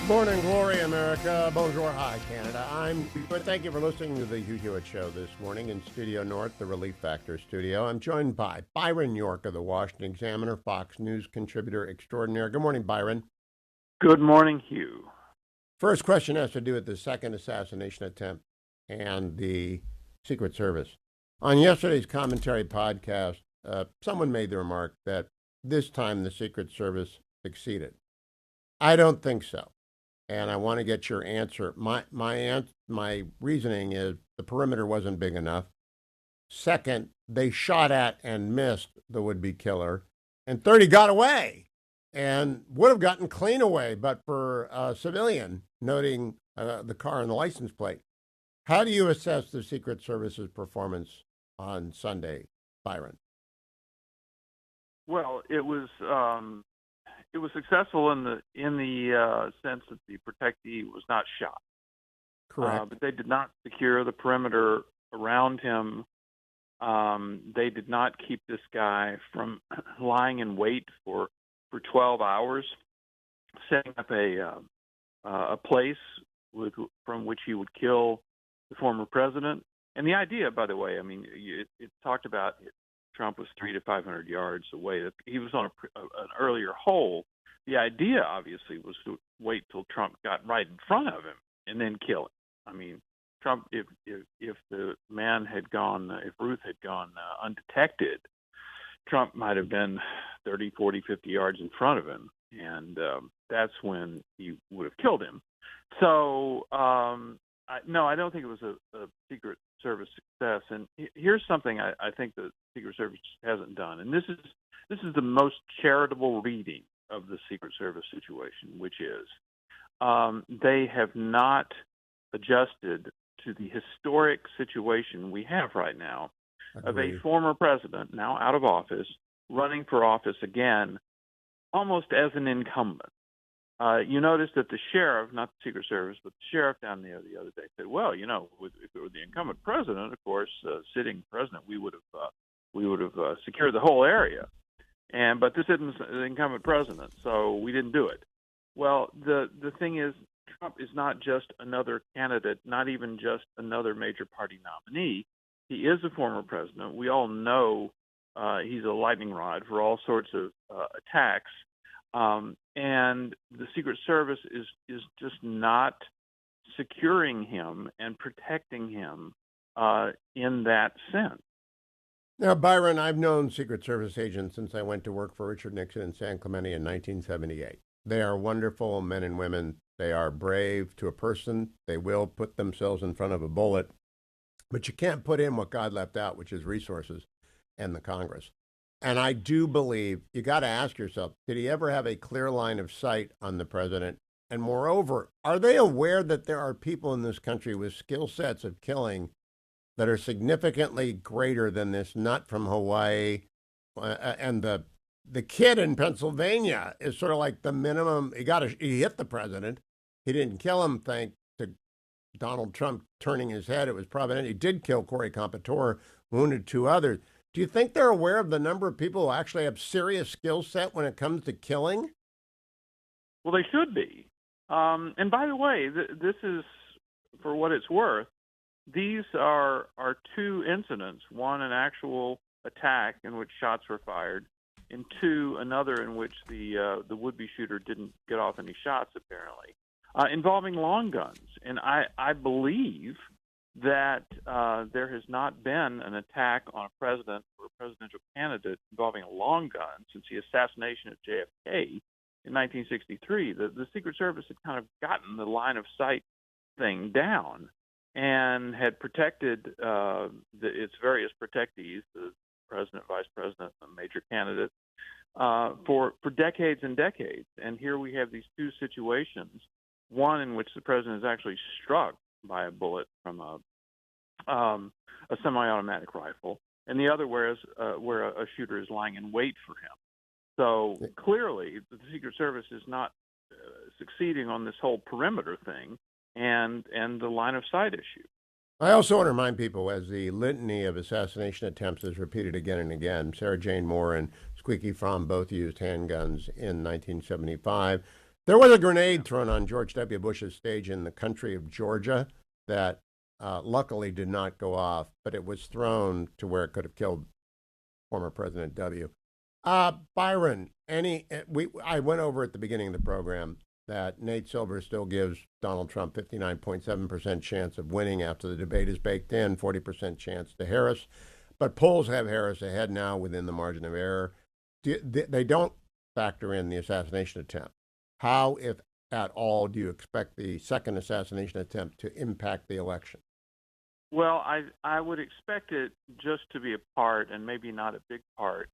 Morning, glory, America. Bonjour, hi, Canada. I'm Hugh. Thank you for listening to the Hugh Hewitt Show this morning in Studio North, the Relief Factor studio. I'm joined by Byron York of the Washington Examiner, Fox News contributor extraordinaire. Good morning, Byron. Good morning, Hugh. First question has to do with the second assassination attempt and the Secret Service. On yesterday's commentary podcast, someone made the remark that this time the Secret Service succeeded. I don't think so. And I want to get your answer. My reasoning is the perimeter wasn't big enough. Second, they shot at and missed the would-be killer. And third, he got away and would have gotten clean away, but for a civilian, noting the car and the license plate. How do you assess the Secret Service's performance on Sunday, Byron? Well, it was successful in the sense that the protectee was not shot. Correct. But they did not secure the perimeter around him. They did not keep this guy from lying in wait for 12 hours, setting up a place from which he would kill the former president. And the idea, by the way, I mean, it talked about Trump was 300 to 500 yards away. He was on an earlier hole. The idea, obviously, was to wait till Trump got right in front of him and then kill him. I mean, Trump, if the man had gone, if Ruth had gone undetected, Trump might have been 30, 40, 50 yards in front of him, and that's when he would have killed him. So, no, I don't think it was a Secret Service success. And here's something I think the Secret Service hasn't done, and this is the most charitable reading of the Secret Service situation, which is they have not adjusted to the historic situation we have right now of a former president, now out of office, running for office again, almost as an incumbent. You notice that the sheriff, not the Secret Service, but the sheriff down there the other day said, well, you know, if it were the incumbent president, of course, sitting president, we would have secured the whole area. But this isn't the incumbent president, so we didn't do it. Well, the thing is, Trump is not just another candidate, not even just another major party nominee. He is a former president. We all know he's a lightning rod for all sorts of attacks. And the Secret Service is just not securing him and protecting him in that sense. Now, Byron, I've known Secret Service agents since I went to work for Richard Nixon in San Clemente in 1978. They are wonderful men and women. They are brave to a person. They will put themselves in front of a bullet. But you can't put in what God left out, which is resources and the Congress. And I do believe you got to ask yourself, did he ever have a clear line of sight on the president? And moreover, are they aware that there are people in this country with skill sets of killing that are significantly greater than this nut from Hawaii? And the kid in Pennsylvania is sort of like the minimum. He hit the president. He didn't kill him, thanks to Donald Trump turning his head. It was provident. He did kill Corey Compatore, wounded two others. Do you think they're aware of the number of people who actually have serious skill set when it comes to killing? Well, they should be. And by the way, this is, for what it's worth, these are two incidents. One, an actual attack in which shots were fired, and two, another in which the would-be shooter didn't get off any shots, apparently, involving long guns. And I believe that there has not been an attack on a president or a presidential candidate involving a long gun since the assassination of JFK in 1963. The Secret Service had kind of gotten the line of sight thing down and had protected its various protectees, the president, vice president, and major candidates, for decades and decades. And here we have these two situations, one in which the president is actually struck by a bullet from a semi-automatic rifle, and the other where a shooter is lying in wait for him. So clearly, the Secret Service is not succeeding on this whole perimeter thing and the line of sight issue. I also want to remind people, as the litany of assassination attempts is repeated again and again, Sarah Jane Moore and Squeaky Fromm both used handguns in 1975. There was a grenade thrown on George W. Bush's stage in the country of Georgia that luckily did not go off, but it was thrown to where it could have killed former President W. Byron, I went over at the beginning of the program that Nate Silver still gives Donald Trump 59.7% chance of winning after the debate is baked in, 40% chance to Harris. But polls have Harris ahead now within the margin of error. They don't factor in the assassination attempt. How, if at all, do you expect the second assassination attempt to impact the election? Well, I would expect it just to be a part, and maybe not a big part,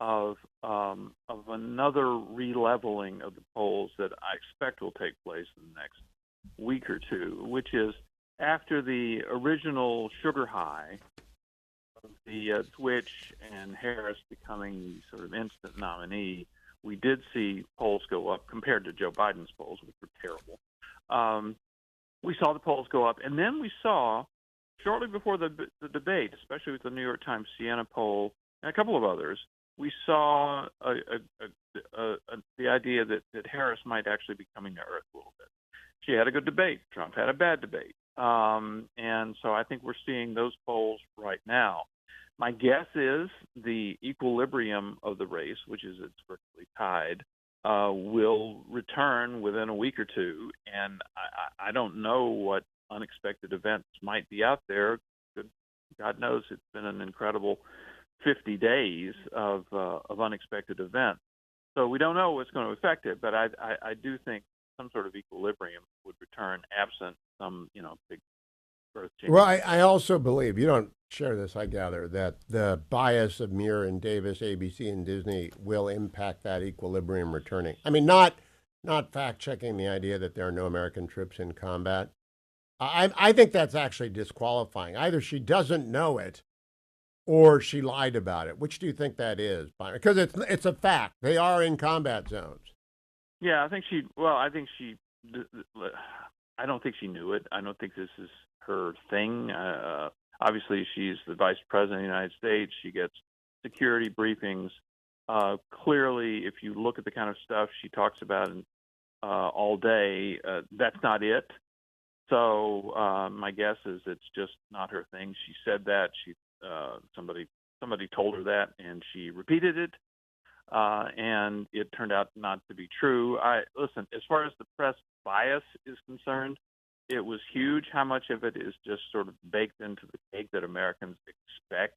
of another releveling of the polls that I expect will take place in the next week or two, which is after the original sugar high of the Switch and Harris becoming the sort of instant nominee. We did see polls go up compared to Joe Biden's polls, which were terrible. We saw the polls go up, and then we saw shortly before the debate, especially with the New York Times Siena poll and a couple of others, we saw the idea that Harris might actually be coming to earth a little bit. She had a good debate. Trump had a bad debate. And so I think we're seeing those polls right now. My guess is the equilibrium of the race, which is it's virtually tied, will return within a week or two. And I don't know what unexpected events might be out there. God knows it's been an incredible 50 days of unexpected events. So we don't know what's going to affect it, but I do think some sort of equilibrium would return absent some, big birth change. Well, I also believe, you don't share this, I gather, that the bias of Muir and Davis, ABC, and Disney will impact that equilibrium returning. I mean, not fact-checking the idea that there are no American troops in combat. I think that's actually disqualifying. Either she doesn't know it or she lied about it. Which do you think that is, Byron? Because it's a fact. They are in combat zones. Yeah, I don't think she knew it. I don't think this is her thing. Obviously, she's the vice president of the United States. She gets security briefings. Clearly, if you look at the kind of stuff she talks about all day, that's not it. So my guess is it's just not her thing. She said that. Somebody told her that, and she repeated it. And it turned out not to be true. Listen, as far as the press bias is concerned, it was huge. How much of it is just sort of baked into the cake that Americans expect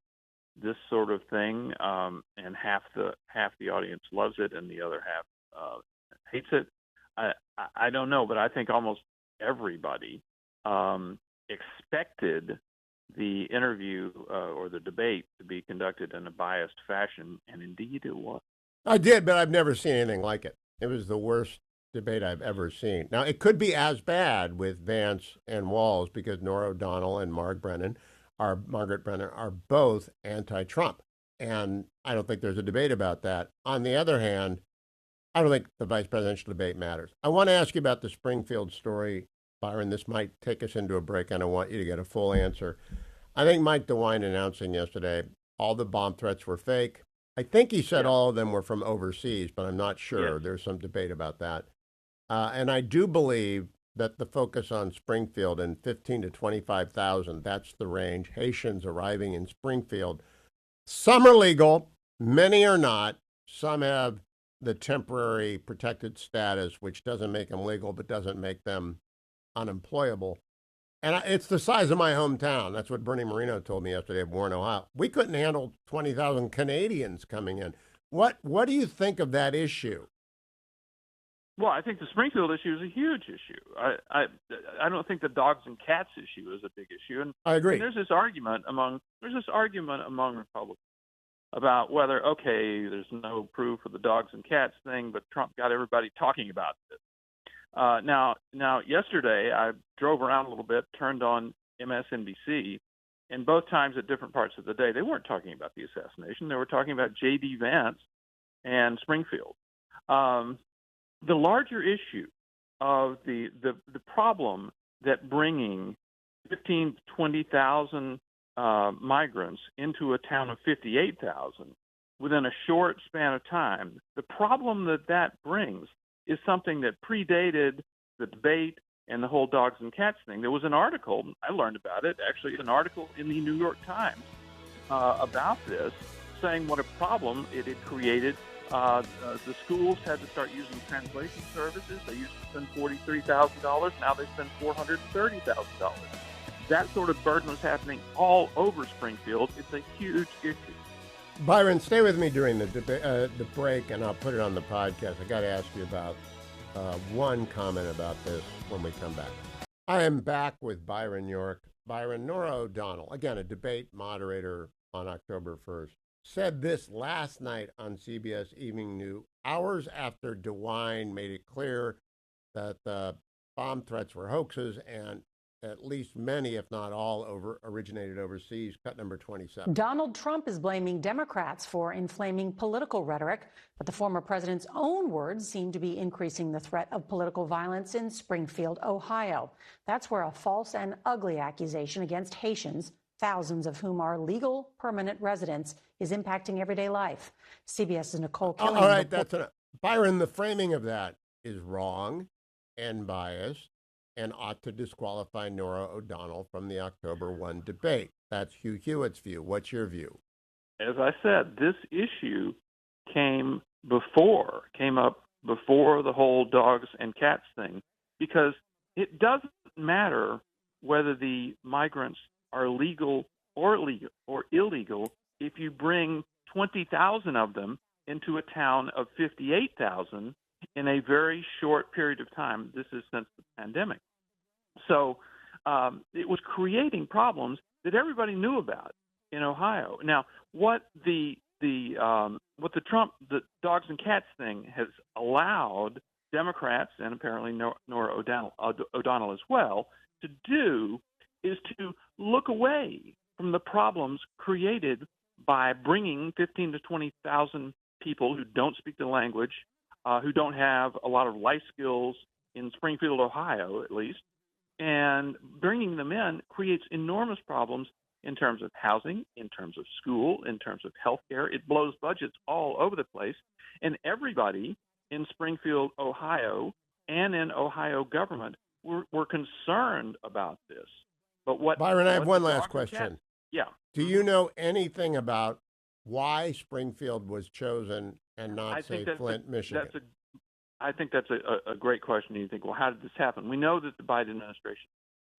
this sort of thing, and half the audience loves it and the other half hates it. I don't know, but I think almost everybody expected the interview or the debate to be conducted in a biased fashion, and indeed it was. I did, but I've never seen anything like it. It was the worst debate I've ever seen. Now, it could be as bad with Vance and Walz because Norah O'Donnell and Margaret Brennan are both anti-Trump. And I don't think there's a debate about that. On the other hand, I don't think the vice presidential debate matters. I want to ask you about the Springfield story, Byron. This might take us into a break, and I want you to get a full answer. I think Mike DeWine announcing yesterday all the bomb threats were fake. I think he said all of them were from overseas, but I'm not sure. There's some debate about that. And I do believe that the focus on Springfield and 15 to 25,000, that's the range, Haitians arriving in Springfield. Some are legal, many are not. Some have the temporary protected status, which doesn't make them legal, but doesn't make them unemployable. And it's the size of my hometown. That's what Bernie Marino told me yesterday of Warren, Ohio. We couldn't handle 20,000 Canadians coming in. What do you think of that issue? Well, I think the Springfield issue is a huge issue. I don't think the dogs and cats issue is a big issue. And I agree. And there's this argument among Republicans about whether, there's no proof of the dogs and cats thing, but Trump got everybody talking about it. Now, yesterday I drove around a little bit, turned on MSNBC, and both times at different parts of the day, they weren't talking about the assassination. They were talking about J.D. Vance and Springfield. The larger issue of the problem that bringing 15 to 20,000 migrants into a town of 58,000 within a short span of time, the problem that brings is something that predated the debate and the whole dogs and cats thing. There was an article, I learned about it, actually, an article in the New York Times about this, saying what a problem it had created. The schools had to start using translation services. They used to spend $43,000. Now they spend $430,000. That sort of burden was happening all over Springfield. It's a huge issue. Byron, stay with me during the break, and I'll put it on the podcast. I got to ask you about one comment about this when we come back. I am back with Byron York. Byron, Norah O'Donnell, again, a debate moderator on October 1st, said this last night on CBS Evening News, hours after DeWine made it clear that the bomb threats were hoaxes, and at least many, if not all, originated overseas. Cut number 27. Donald Trump is blaming Democrats for inflaming political rhetoric, but the former president's own words seem to be increasing the threat of political violence in Springfield, Ohio. That's where a false and ugly accusation against Haitians, thousands of whom are legal permanent residents, is impacting everyday life. CBS's Nicole Killian. All right, that's enough. Byron, the framing of that is wrong and biased and ought to disqualify Norah O'Donnell from the October 1 debate. That's Hugh Hewitt's view. What's your view? As I said, this issue came up before the whole dogs and cats thing, because it doesn't matter whether the migrants are legal or illegal if you bring 20,000 of them into a town of 58,000 in a very short period of time. This is since the pandemic. So it was creating problems that everybody knew about in Ohio. Now, what the dogs and cats thing has allowed Democrats, and apparently Norah O'Donnell as well, to do is to look away from the problems created by bringing 15 to 20,000 people who don't speak the language, who don't have a lot of life skills in Springfield, Ohio, at least, and bringing them in creates enormous problems in terms of housing, in terms of school, in terms of health care. It blows budgets all over the place, and everybody in Springfield, Ohio, and in Ohio government were concerned about this. But Byron, I have one last question. Yeah. Do you know anything about why Springfield was chosen and not, say, Flint, Michigan? I think that's a great question. You think, well, how did this happen? We know that the Biden administration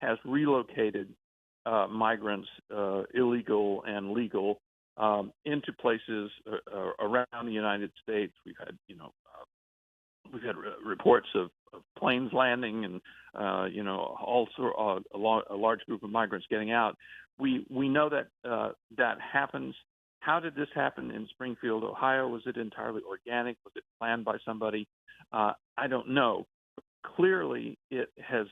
has relocated migrants, illegal and legal, into places around the United States. We've had, reports of planes landing and, also a large group of migrants getting out. We know that that happens. How did this happen in Springfield, Ohio? Was it entirely organic? Was it planned by somebody? I don't know. Clearly, it has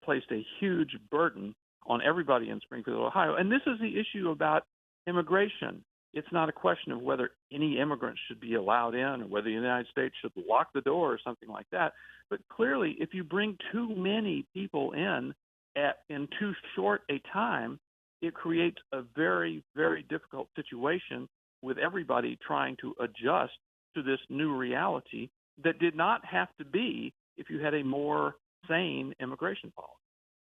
placed a huge burden on everybody in Springfield, Ohio. And this is the issue about immigration. It's not a question of whether any immigrants should be allowed in or whether the United States should lock the door or something like that. But clearly, if you bring too many people in too short a time, it creates a very, very difficult situation with everybody trying to adjust to this new reality that did not have to be if you had a more sane immigration policy.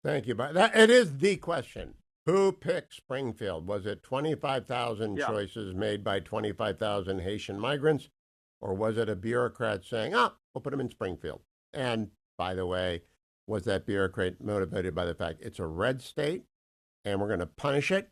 Thank you. It is the question. Who picked Springfield? Was it 25,000 choices made by 25,000 Haitian migrants? Or was it a bureaucrat saying, we'll put them in Springfield? And by the way, was that bureaucrat motivated by the fact it's a red state and we're going to punish it,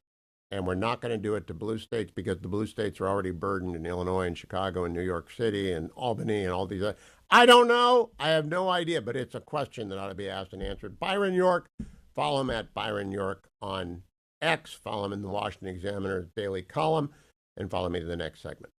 and we're not going to do it to blue states because the blue states are already burdened in Illinois and Chicago and New York City and Albany and all these other. I don't know. I have no idea, but it's a question that ought to be asked and answered. Byron York, follow him at Byron York on X, follow him in the Washington Examiner daily column, and follow me to the next segment.